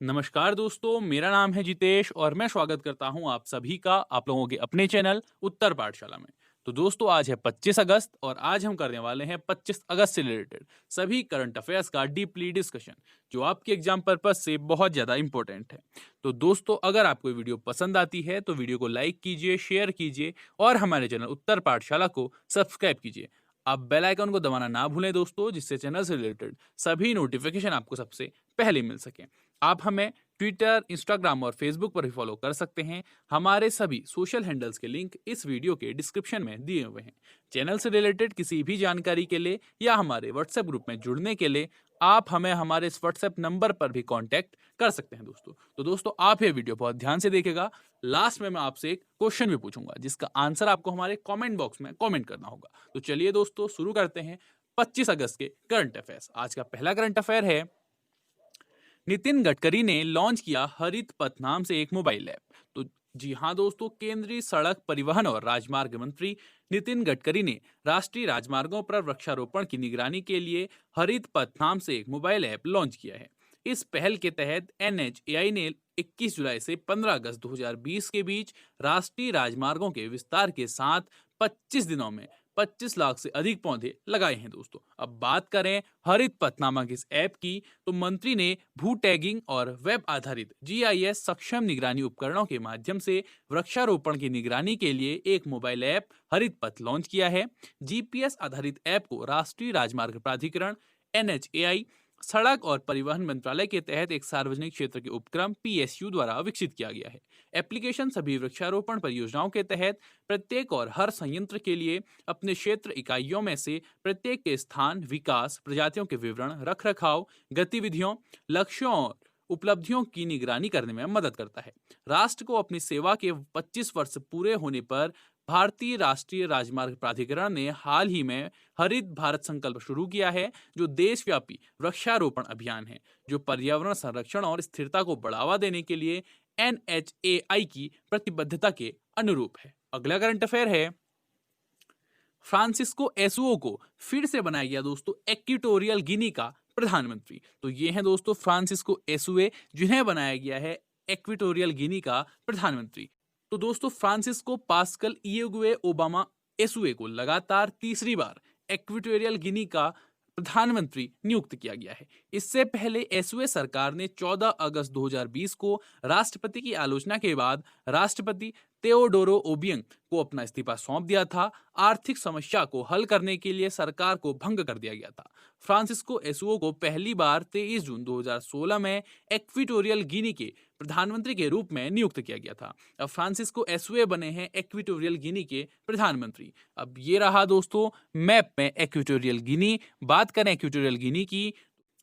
नमस्कार दोस्तों, मेरा नाम है जितेश और मैं स्वागत करता हूं आप सभी का आप लोगों के अपने चैनल उत्तर पाठशाला में। तो दोस्तों आज है 25 अगस्त और आज हम करने वाले हैं 25 अगस्त से रिलेटेड सभी करंट अफेयर्स का डीपली डिस्कशन, जो आपके एग्जाम पर्पज से बहुत ज़्यादा इंपॉर्टेंट है। तो दोस्तों अगर आपको वीडियो पसंद आती है तो वीडियो को लाइक कीजिए, शेयर कीजिए और हमारे चैनल उत्तर पाठशाला को सब्सक्राइब कीजिए। आप बेल आइकन को दबाना ना भूलें दोस्तों, जिससे चैनल से रिलेटेड सभी नोटिफिकेशन आपको सबसे पहले मिल सके। आप हमें ट्विटर, इंस्टाग्राम और फेसबुक पर भी फॉलो कर सकते हैं। हमारे सभी सोशल हैंडल्स के लिंक इस वीडियो के डिस्क्रिप्शन में दिए हुए हैं। चैनल से रिलेटेड किसी भी जानकारी के लिए या हमारे व्हाट्सएप ग्रुप में जुड़ने के लिए आप हमें हमारे इस व्हाट्सएप नंबर पर भी कांटेक्ट कर सकते हैं दोस्तों। तो दोस्तों आप ये वीडियो बहुत ध्यान से देखिएगा। लास्ट में मैं आपसे एक क्वेश्चन भी पूछूंगा जिसका आंसर आपको हमारे कमेंट बॉक्स में कमेंट करना होगा। तो चलिए दोस्तों शुरू करते हैं 25 अगस्त के करंट अफेयर्स। आज का पहला करंट अफेयर है, नितिन गडकरी ने लॉन्च किया हरित पथ नाम से एक मोबाइल ऐप। तो जी हाँ दोस्तों, केंद्रीय सड़क परिवहन और राजमार्ग मंत्री नितिन गडकरी ने राष्ट्रीय राजमार्गों पर वृक्षारोपण की निगरानी के लिए हरित पथ नाम से एक मोबाइल ऐप लॉन्च किया है। इस पहल के तहत NHAI ने 21 जुलाई से 15 अगस्त 2020 के बीच राष्ट्रीय राजमार्गों के विस्तार के साथ 25 दिनों में 25 लाख से अधिक पौधे लगाए हैं दोस्तों। अब बात करें हरित पथ नामक इस ऐप की, तो मंत्री ने भू टैगिंग और वेब आधारित GIS सक्षम निगरानी उपकरणों के माध्यम से वृक्षारोपण की निगरानी के लिए एक मोबाइल ऐप हरित पथ लॉन्च किया है। GPS आधारित ऐप को राष्ट्रीय राजमार्ग प्राधिकरण NHAI, सड़क और परिवहन मंत्रालय के तहत एक सार्वजनिक क्षेत्र के उपक्रम PSU द्वारा विकसित किया गया है। एप्लीकेशन सभी वृक्षारोपण परियोजनाओं के तहत प्रत्येक और हर संयंत्र के लिए अपने क्षेत्र इकाइयों में से प्रत्येक के स्थान, विकास, प्रजातियों के विवरण, रखरखाव, गतिविधियों, लक्ष्यों और उपलब्धियों की निगरानी करने में मदद करता है। राष्ट्र को अपनी सेवा के 25 वर्ष पूरे होने पर भारतीय राष्ट्रीय राजमार्ग प्राधिकरण ने हाल ही में हरित भारत संकल्प शुरू किया है, जो देशव्यापी वृक्षारोपण अभियान है, जो पर्यावरण संरक्षण और स्थिरता को बढ़ावा देने के लिए NHAI की प्रतिबद्धता के अनुरूप है। अगला करंट अफेयर है, फ्रांसिस्को एसुओ को फिर से बनाया गया दोस्तों इक्वेटोरियल गिनी का प्रधानमंत्री। तो ये हैं दोस्तों फ्रांसिस्को एसुए, जिन्हें बनाया गया है इक्वेटोरियल गिनी का प्रधानमंत्री। तो दोस्तों फ्रांसिस्को पास्कल इयोगुए ओबामा एसुए को लगातार तीसरी बार इक्वेटोरियल गिनी का प्रधानमंत्री नियुक्त किया गया है। इससे पहले एसुए सरकार ने 14 अगस्त 2020 को राष्ट्रपति की आलोचना के बाद राष्ट्रपति तेओडोरो ओबियंग को अपना इस्तीफा सौंप दिया था। आर्थिक समस्या को हल करने के लिए सरकार को भंग कर दिया गया था। फ्रांसिस्को एसुओ को पहली बार 23 जून 2016 में इक्वेटोरियल गिनी के प्रधानमंत्री के रूप में नियुक्त किया गया था। अब फ्रांसिस्को एसुए बने हैं इक्वेटोरियल गिनी के प्रधानमंत्री। अब ये रहा दोस्तों मैप में इक्वेटोरियल गिनी। बात करें इक्वेटोरियल गिनी की,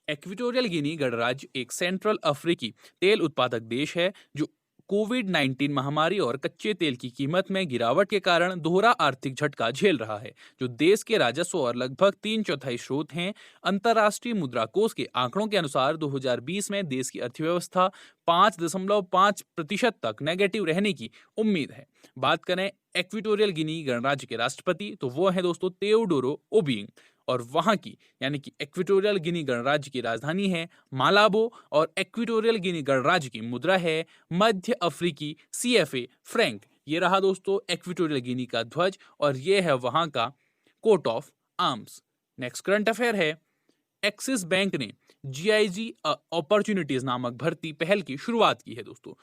इक्वेटोरियल गिनी गणराज्य एक सेंट्रल अफ्रीकी तेल उत्पादक देश है, जो कोविड-19 महामारी और कच्चे तेल की कीमत में गिरावट के कारण दोहरा आर्थिक झटका झेल रहा है, जो देश के राजस्व और लगभग 3/4 स्रोत हैं। अंतर्राष्ट्रीय मुद्रा कोष के आंकड़ों के अनुसार 2020 में देश की अर्थव्यवस्था 5.5% तक नेगेटिव रहने की उम्मीद है। बात करें इक्वेटोरियल गिनी गणराज्य के राष्ट्रपति, तो वो है दोस्तों तेओडोरो ओबिंग, और वहां की यानी कि इक्वेटोरियल गिनी गणराज्य की राजधानी है मालाबो, और इक्वेटोरियल गिनी गणराज्य की मुद्रा है मध्य अफ्रीकी CFA फ्रैंक। ये रहा दोस्तों इक्वेटोरियल गिनी का ध्वज और ये है वहां का coat of arms. Next current affair है, एक्सिस बैंक ने GIG अपॉर्चुनिटीज नामक भर्ती पहल की शुरुआत की है दोस्तों।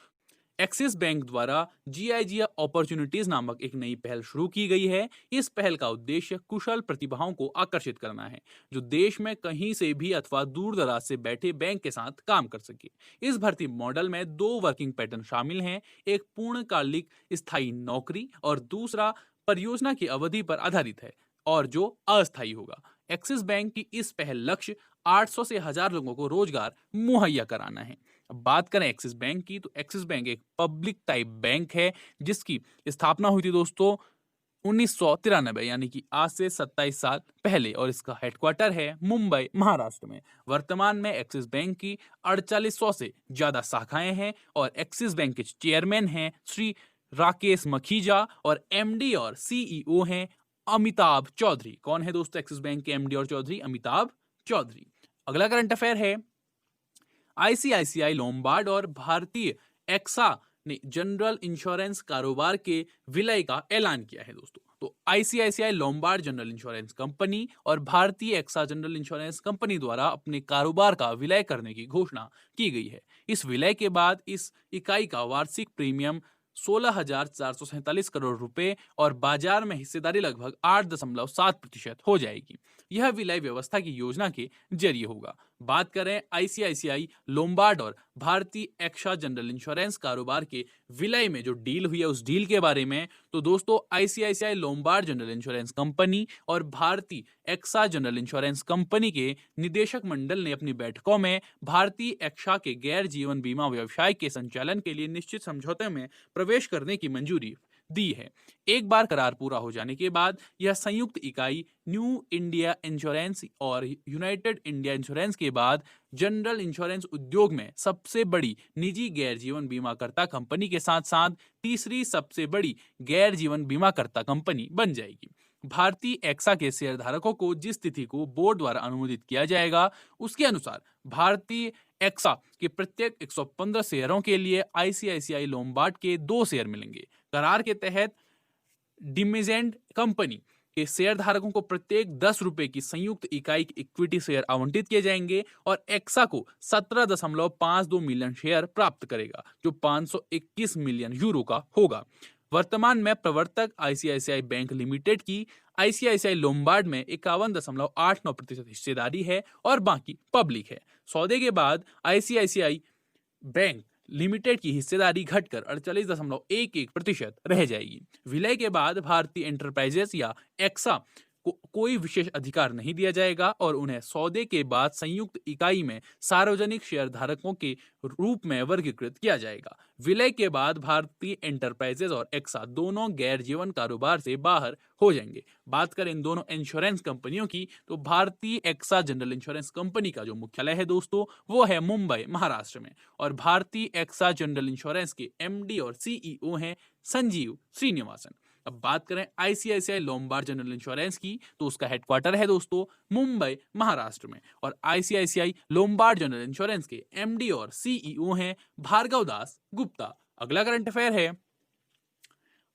एक्सिस बैंक द्वारा GIG अपॉर्चुनिटीज नामक एक नई पहल शुरू की गई है। इस पहल का उद्देश्य कुशल प्रतिभाओं को आकर्षित करना है, जो देश में कहीं से भी अथवा दूर दराज से बैठे बैंक के साथ काम कर सके। इस भर्ती मॉडल में 2 वर्किंग पैटर्न शामिल हैं, एक पूर्णकालिक स्थायी नौकरी और दूसरा परियोजना की अवधि पर आधारित है और जो अस्थायी होगा। एक्सिस बैंक की इस पहल लक्ष्य 800 से 1000 लोगों को रोजगार मुहैया कराना है। अब बात करें एक्सिस बैंक की, तो एक्सिस बैंक एक पब्लिक टाइप बैंक है जिसकी स्थापना हुई थी दोस्तों 1993, यानी कि आज से 27 साल पहले, और इसका हेडक्वार्टर है मुंबई महाराष्ट्र में। वर्तमान में एक्सिस बैंक की 4800 से ज्यादा शाखाएं हैं और एक्सिस बैंक के चेयरमैन हैं श्री राकेश मखीजा और MD और CEO हैं अमिताभ चौधरी। कौन है दोस्तों एक्सिस बैंक के MD और चौधरी? अमिताभ चौधरी। अगला करंट अफेयर है, आईसीआईसीआई लोम्बार्ड और भारतीय एक्सा ने जनरल इंश्योरेंस कारोबार के विलय का ऐलान किया है दोस्तों। तो ICICI Lombard general insurance company और भारतीय एक्सा जनरल इंश्योरेंस कंपनी द्वारा अपने कारोबार का विलय करने की घोषणा की गई है। इस विलय के बाद इस इकाई का वार्षिक प्रीमियम 16,447 करोड़ रुपए और बाजार में हिस्सेदारी लगभग 8.7% हो जाएगी। यह विलय व्यवस्था की योजना के जरिए होगा। बात करें आईसीआईसीआई लोम्बार्ड और भारतीय एक्सा जनरल इंश्योरेंस कारोबार के विलय में जो डील हुई है उस डील के बारे में, तो दोस्तों ICICI Lombard general insurance company और भारतीय एक्सा जनरल इंश्योरेंस कंपनी के निदेशक मंडल ने अपनी बैठकों में भारतीय एक्सा के गैर जीवन बीमा व्यवसाय के संचालन के लिए निश्चित समझौते में प्रवेश करने की मंजूरी दी है। एक बार करार पूरा हो जाने के बाद यह संयुक्त इकाई न्यू इंडिया इंश्योरेंस और यूनाइटेड इंडिया इंश्योरेंस के बाद जनरल इंश्योरेंस उद्योग में सबसे बड़ी निजी गैर जीवन बीमाकर्ता कंपनी के साथ साथ तीसरी सबसे बड़ी गैर जीवन बीमाकर्ता कंपनी बन जाएगी। भारतीय एक्सा के शेयरधारकों को जिस तिथि को बोर्ड द्वारा अनुमोदित किया जाएगा उसके अनुसार भारतीय एक्सा के प्रत्येक 115 शेयरों के लिए आईसीआईसीआई लोम्बार्ड के 2 शेयर मिलेंगे। करार के तहत डिमेजेंट कंपनी के शेयर धारकों को प्रत्येक 10 रुपए की संयुक्त इकाई के इक्विटी शेयर आवंटित किए जाएंगे और एक्सा को 17.52 मिलियन शेयर प्राप्त करेगा जो 521 मिलियन यूरो का होगा। वर्तमान में प्रवर्तक आईसीआईसीआई बैंक लिमिटेड की आईसीआईसीआई लोम्बार्ड में 51.89% हिस्सेदारी है और बाकी पब्लिक है। सौदे के बाद आईसीआईसीआई बैंक लिमिटेड की हिस्सेदारी घटकर 48.11% रह जाएगी। विलय के बाद भारतीय एंटरप्राइजेस या एक्सा को कोई विशेष अधिकार नहीं दिया जाएगा और उन्हें सौदे के बाद संयुक्त इकाई में सार्वजनिक शेयरधारकों के रूप में वर्गीकृत किया जाएगा। विलय के बाद भारतीय एंटरप्राइजेस और एक्सा दोनों गैर जीवन कारोबार से बाहर हो जाएंगे। बात करें इन दोनों इंश्योरेंस कंपनियों की, तो भारतीय एक्सा जनरल इंश्योरेंस कंपनी का जो मुख्यालय है दोस्तों वो है मुंबई महाराष्ट्र में और भारतीय एक्सा जनरल इंश्योरेंस के एमडी और सीईओ हैं संजीव श्रीनिवासन। अब बात करें आईसीआईसीआई लोम्बार्ड जनरल इंश्योरेंस की, तो उसका हेडक्वार्टर है दोस्तों मुंबई महाराष्ट्र में और आईसीआईसीआई लोम्बार्ड जनरल इंश्योरेंस के एमडी और सीईओ हैं भार्गव दास गुप्ता। अगला करंट अफेयर है,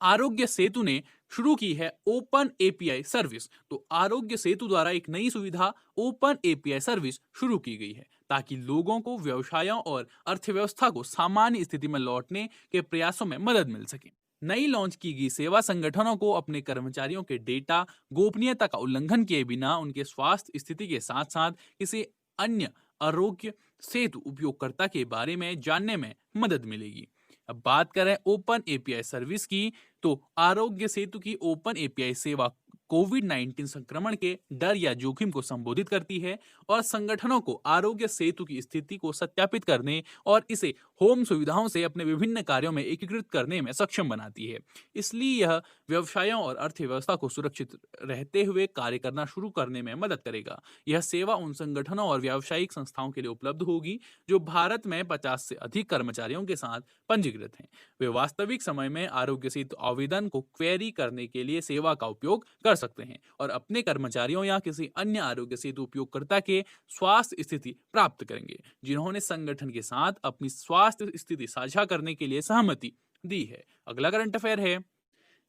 आरोग्य सेतु ने शुरू की है ओपन एपीआई सर्विस। तो आरोग्य सेतु द्वारा एक नई सुविधा ओपन एपीआई सर्विस शुरू की गई है ताकि लोगों को व्यवसायों और अर्थव्यवस्था को सामान्य स्थिति में लौटने के प्रयासों में मदद मिल सके। नई लॉन्च की गई सेवा संगठनों को अपने कर्मचारियों के डेटा गोपनीयता का उल्लंघन किए बिना उनके स्वास्थ्य स्थिति के साथ साथ किसी अन्य आरोग्य सेतु उपयोगकर्ता के बारे में जानने में मदद मिलेगी। अब बात करें ओपन एपीआई सर्विस की, तो आरोग्य सेतु की ओपन एपीआई सेवा कोविड-19 संक्रमण के डर या जोखिम को संबोधित करती है और संगठनों को आरोग्य सेतु की स्थिति को सत्यापित करने और इसे होम सुविधाओं से अपने विभिन्न कार्यों में एकीकृत करने में सक्षम बनाती है। इसलिए यह व्यवसायों और अर्थव्यवस्था को सुरक्षित रहते हुए कार्य करना शुरू करने में मदद करेगा। यह सेवा उन संगठनों और व्यावसायिक संस्थाओं के लिए उपलब्ध होगी जो भारत में 50 से अधिक कर्मचारियों के साथ पंजीकृत हैं। वे वास्तविक समय में आरोग्य सेतु आवेदन को क्वेरी करने के लिए सेवा का उपयोग कर सकते हैं और अपने कर्मचारियों या किसी अन्य आरोग्य सेतु उपयोगकर्ता के स्वास्थ्य स्थिति प्राप्त करेंगे जिन्होंने संगठन के साथ अपनी स्वास्थ्य स्थिति साझा करने के लिए सहमति दी है। अगला करंट अफेयर है,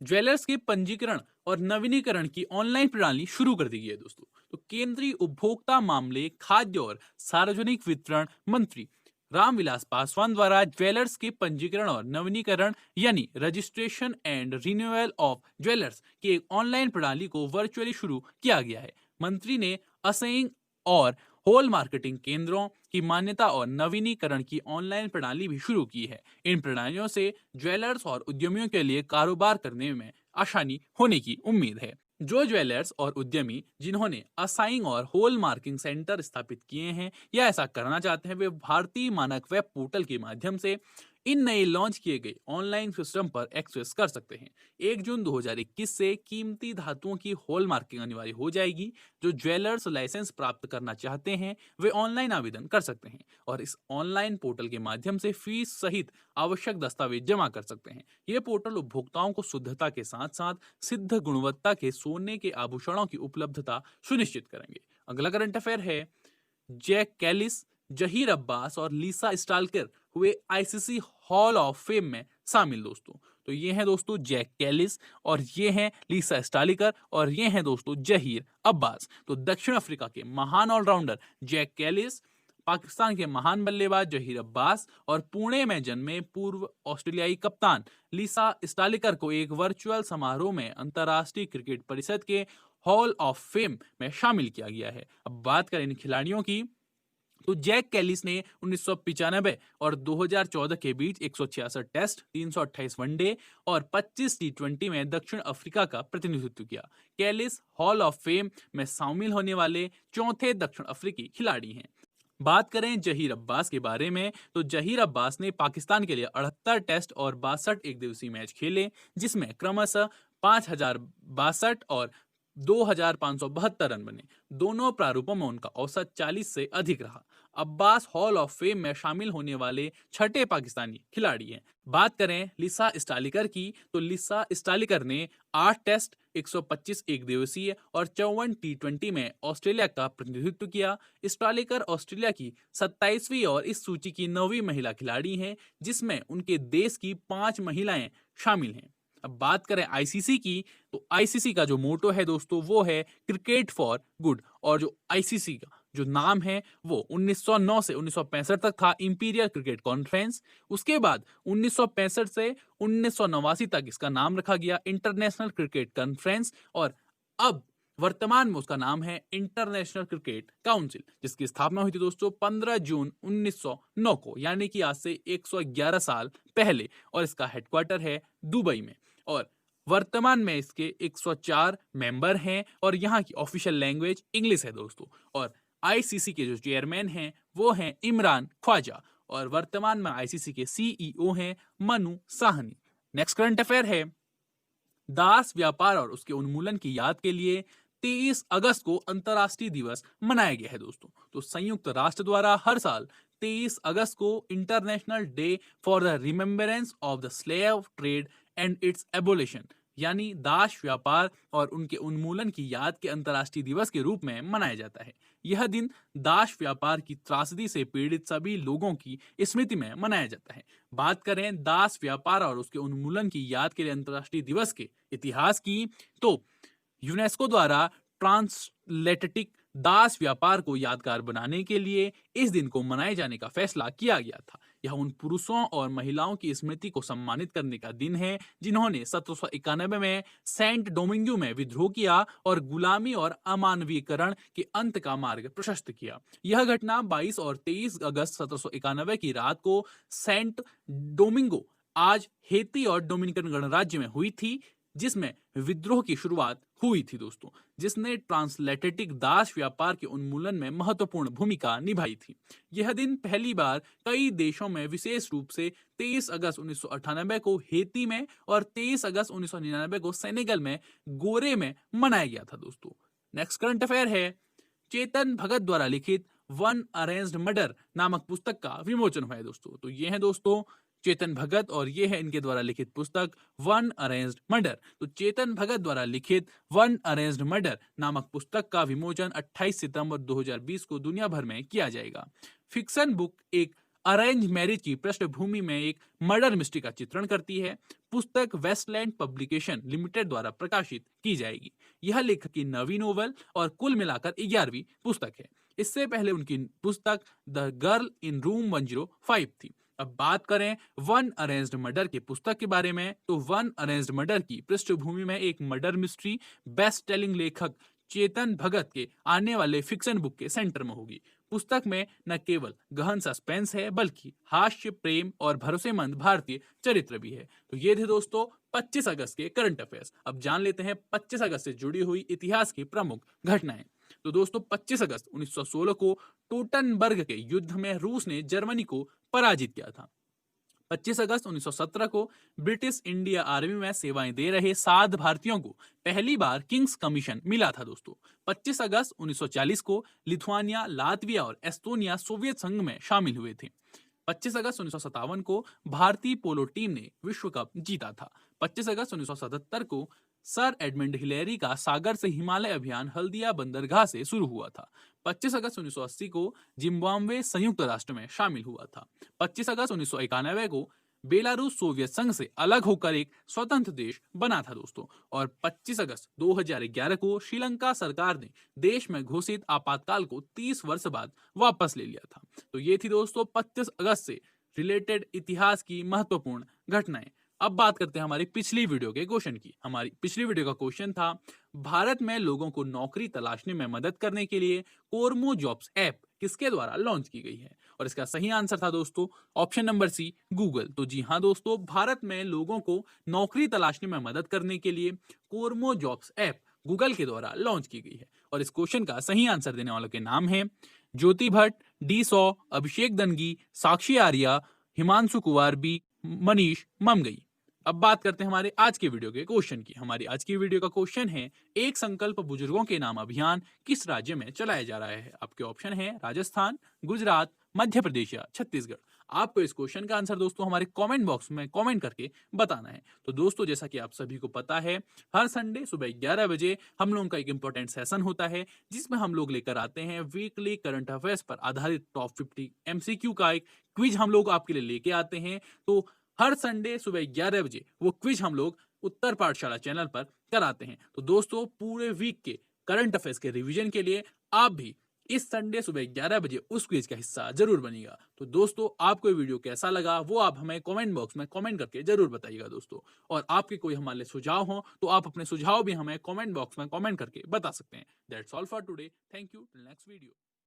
ज्वेलर्स के पंजीकरण और नवीनीकरण की ऑनलाइन प्रणाली शुरू कर दी गई है दोस्तों। तो केंद्रीय उपभोक्ता मामले, खाद्य और सार्वजनिक वितरण मंत्री रामविलास पासवान द्वारा ज्वेलर्स के पंजीकरण और नवीनीकरण यानी registration and renewal of jewellers की एक ऑनलाइन प्रणाली को वर्चुअली शुरू किया गया है। मंत्री ने असेइंग और होल मार्केटिंग केंद्रों की मान्यता और नवीनीकरण की ऑनलाइन प्रणाली भी शुरू की है। इन प्रणालियों से ज्वेलर्स और उद्यमियों के लिए कारोबार करने में आसानी होने की उम्मीद है। जो ज्वेलर्स और उद्यमी जिन्होंने असाइंग और होल मार्किंग सेंटर स्थापित किए हैं या ऐसा करना चाहते हैं, वे भारतीय मानक वेब पोर्टल के माध्यम से इन नए लॉन्च किए गए ऑनलाइन सिस्टम पर एक्सेस कर सकते हैं। 1 जून 2021 से कीमती धातुओं की हॉल मार्किंग अनिवार्य हो जाएगी। जो ज्वेलर्स लाइसेंस प्राप्त करना चाहते हैं वे ऑनलाइन आवेदन कर सकते हैं और इस ऑनलाइन पोर्टल के माध्यम से फीस सहित आवश्यक दस्तावेज जमा कर सकते हैं। ये पोर्टल उपभोक्ताओं को शुद्धता के साथ साथ सिद्ध गुणवत्ता के सोने के आभूषणों की उपलब्धता सुनिश्चित करेंगे। अगला करंट अफेयर है, जैक कैलिस जहीर अब्बास और लीसा स्टालकर हुए आईसीसी हॉल ऑफ फेम में शामिल दोस्तों। तो ये हैं दोस्तों जैक कैलिस और ये हैं लीसा स्टालिकर और ये हैं दोस्तों जहीर अब्बास। तो दक्षिण अफ्रीका के महान ऑलराउंडर जैक कैलिस, पाकिस्तान के महान बल्लेबाज जहीर अब्बास और पुणे में जन्मे पूर्व ऑस्ट्रेलियाई कप्तान लीसा स्टालिकर को एक वर्चुअल समारोह में अंतर्राष्ट्रीय क्रिकेट परिषद के हॉल ऑफ फेम में शामिल किया गया है। अब बात करें इन खिलाड़ियों की, तो जैक कैलिस ने 1995 और 2014 के बीच 166 टेस्ट, 328 वनडे और 25 टी20 में दक्षिण अफ्रीका का प्रतिनिधित्व किया। कैलिस हॉल ऑफ फेम में शामिल होने वाले चौथे दक्षिण अफ्रीकी खिलाड़ी हैं। बात करें जहीर अब्बास के बारे में, तो जहीर अब्बास ने पाकिस्तान के लिए 78 टेस्ट और 62 एक दिवसीय मैच खेले, जिसमें क्रमशः 5062 और 2572 रन बने। दोनों प्रारूपों में उनका औसत 40 से अधिक रहा। अब्बास हॉल ऑफ फेम में शामिल होने वाले छठे पाकिस्तानी खिलाड़ी हैं। बात करें लिसा स्टालिकर की, तो लिसा स्टालिकर ने 8 टेस्ट, 125 एक दिवसीय और 54 टी20 में ऑस्ट्रेलिया का प्रतिनिधित्व किया। स्टालिकर ऑस्ट्रेलिया की 27वीं और इस सूची की 9वीं महिला खिलाड़ी हैं, जिसमें उनके देश की 5 महिलाएं शामिल हैं। अब बात करें आईसीसी की, तो आईसीसी का जो मोटो है दोस्तों वो है क्रिकेट फॉर गुड, और जो आईसीसी का जो नाम है वो 1909 से 1965 तक था इंपीरियल क्रिकेट कॉन्फ्रेंस। उसके बाद 1965 से 1989 तक इसका नाम रखा गया इंटरनेशनल क्रिकेट कॉन्फ्रेंस, और अब वर्तमान में उसका नाम है इंटरनेशनल क्रिकेट काउंसिल, जिसकी स्थापना हुई थी दोस्तों 15 जून 1909 को, यानी कि आज से 111 साल पहले, और इसका हेडक्वार्टर है दुबई में। और वर्तमान में इसके 104 मेंबर हैं और यहाँ की ऑफिशियल लैंग्वेज इंग्लिश है दोस्तों। और आईसीसी के जो चेयरमैन हैं वो हैं इमरान ख्वाजा, और वर्तमान में आईसीसी के सीईओ हैं Manu Sahni. Next current affair है, दास व्यापार और उसके उन्मूलन की याद के लिए 23 अगस्त को अंतर्राष्ट्रीय दिवस मनाया गया है दोस्तों। तो संयुक्त राष्ट्र द्वारा हर साल 23 अगस्त को international day for the remembrance of the slave trade and it's abolition, यानी दास व्यापार और उनके उन्मूलन की याद के अंतर्राष्ट्रीय दिवस के रूप में मनाया जाता है। यह दिन दास व्यापार की त्रासदी से पीड़ित सभी लोगों की स्मृति में मनाया जाता है। बात करें दास व्यापार और उसके उन्मूलन की याद के लिए अंतर्राष्ट्रीय दिवस के इतिहास की, तो यूनेस्को द्वारा ट्रांसएटलांटिक दास व्यापार को यादगार बनाने के लिए इस दिन को मनाए जाने का फैसला किया गया था। यह उन पुरुषों और महिलाओं की स्मृति को सम्मानित करने का दिन है जिन्होंने 1791 में सेंट डोमिंगो में विद्रोह किया और गुलामी और अमानवीयकरण के अंत का मार्ग प्रशस्त किया। यह घटना 22 और 23 अगस्त 1791 की रात को सेंट डोमिंगो, आज हेती और डोमिनिकन गणराज्य में हुई थी, जिसमें विद्रोह की शुरुआत हुई थी दोस्तों, जिसने ट्रांसएटलांटिक दास व्यापार के उन्मूलन में महत्वपूर्ण भूमिका निभाई थी। यह दिन पहली बार कई देशों में, विशेष रूप से 23 अगस्त 1998 को हेती में और 23 अगस्त 1999 को सेनेगल में गोरे में मनाया गया था दोस्तों। नेक्स्ट करंट अफेयर है, चेतन भगत द्वारा लिखित वन अरेंज्ड मर्डर नामक पुस्तक का विमोचन हुआ है दोस्तों। तो ये है दोस्तों चेतन भगत और ये है इनके द्वारा लिखित पुस्तक वन अरेंज्ड मर्डर। तो चेतन भगत द्वारा लिखित वन अरेंज्ड मर्डर नामक पुस्तक का विमोचन 28 सितंबर 2020 को दुनिया भर में किया जाएगा। फिक्शन बुक एक अरेंज मैरिज की पृष्ठभूमि में एक मर्डर मिस्ट्री का चित्रण करती है। पुस्तक वेस्टलैंड पब्लिकेशन लिमिटेड द्वारा प्रकाशित की जाएगी। यह लेखक की नवी नोवेल और कुल मिलाकर 11वीं पुस्तक है। इससे पहले उनकी पुस्तक द गर्ल इन रूम 105 थी। अब बात करें वन अरेंज्ड मर्डर के पुस्तक के बारे में, तो वन अरेंज्ड मर्डर की पृष्ठभूमि में एक मर्डर मिस्ट्री बेस्ट टेलिंग लेखक चेतन भगत के आने वाले फिक्शन बुक के सेंटर में होगी। पुस्तक में न केवल गहन सस्पेंस है बल्कि हास्य, प्रेम और भरोसेमंद भारतीय चरित्र भी है। तो ये थे दोस्तों 25 अगस्त के करंट अफेयर्स। अब जान लेते हैं 25 अगस्त से जुड़ी हुई इतिहास की प्रमुख घटनाएं। तो दोस्तों 25 अगस्त 1916 को टोटनबर्ग के युद्ध में रूस ने जर्मनी को पराजित किया था। 25 अगस्त 1917 को ब्रिटिश इंडिया आर्मी में सेवाएं दे रहे 7 भारतीयों को पहली बार किंग्स कमीशन मिला था दोस्तों। 25 अगस्त 1940 को लिथुआनिया, लातविया और एस्टोनिया सोवियत संघ में शामिल हुए थे। 25 अगस्त 1957 को भारतीय पोलो टीम ने विश्व कप जीता था। 25 अगस्त 1977 को सर एडमंड हिलेरी का सागर से हिमालय अभियान हल्दिया बंदरगाह से शुरू हुआ था। 25 अगस्त 1980 को जिम्बाब्वे संयुक्त राष्ट्र में शामिल हुआ था। 25 अगस्त 1991 को बेलारूस सोवियत संघ से अलग होकर एक स्वतंत्र देश बना था दोस्तों। और 25 अगस्त 2011 को श्रीलंका सरकार ने देश में घोषित आपातकाल को 30 वर्ष बाद वापस ले लिया था। तो ये थी दोस्तों 25 अगस्त से रिलेटेड इतिहास की महत्वपूर्ण घटनाएं। अब बात करते हैं हमारी पिछली वीडियो के क्वेश्चन की। हमारी पिछली वीडियो का क्वेश्चन था, भारत में लोगों को नौकरी तलाशने में मदद करने के लिए कोरमो जॉब्स ऐप किसके द्वारा लॉन्च की गई है? और इसका सही आंसर था दोस्तों ऑप्शन नंबर सी, गूगल। तो जी हाँ दोस्तों, भारत में लोगों को नौकरी तलाशने में मदद करने के लिए कोरमो जॉब्स ऐप गूगल के द्वारा लॉन्च की गई है। और इस क्वेश्चन का सही आंसर देने वालों के नाम है ज्योति भट्ट, डी सौ, अभिषेक दनगी, साक्षी आर्या, हिमांशु कुमार बी, मनीष ममगई। अब बात करते हैं हमारे आज के वीडियो के क्वेश्चन की। हमारी आज की वीडियो का क्वेश्चन है, एक संकल्प बुजुर्गों के नाम अभियान किस राज्य में चलाया जा रहा है? आपके ऑप्शन है राजस्थान, गुजरात, मध्य प्रदेश या छत्तीसगढ़। आपको इस क्वेश्चन का आंसर दोस्तों हमारे कमेंट बॉक्स में कमेंट करके बताना है। तो दोस्तों, जैसा कि आप सभी को पता है, हर संडे सुबह 11 बजे हम लोगों का एक इंपॉर्टेंट सेशन होता है जिसमें हम लोग लेकर आते हैं वीकली करंट अफेयर्स पर आधारित टॉप 50 MCQ का एक क्विज हम लोग आपके लिए लेके आते हैं। तो हर संडे सुबह 11 बजे वो क्विज हम लोग उत्तर पाठशाला चैनल पर कराते हैं। तो दोस्तों, पूरे वीक के करंट अफेयर्स के रिवीजन के लिए आप भी इस संडे सुबह 11 बजे उस क्विज का हिस्सा जरूर बनिएगा। तो दोस्तों, आपको ये वीडियो कैसा लगा वो आप हमें कमेंट बॉक्स में कमेंट करके जरूर बताइएगा दोस्तों। और आपके कोई हमारे लिए सुझाव हो तो आप अपने सुझाव भी हमें कमेंट बॉक्स में कमेंट करके बता सकते हैं। That's all for today. Thank you. Till next video.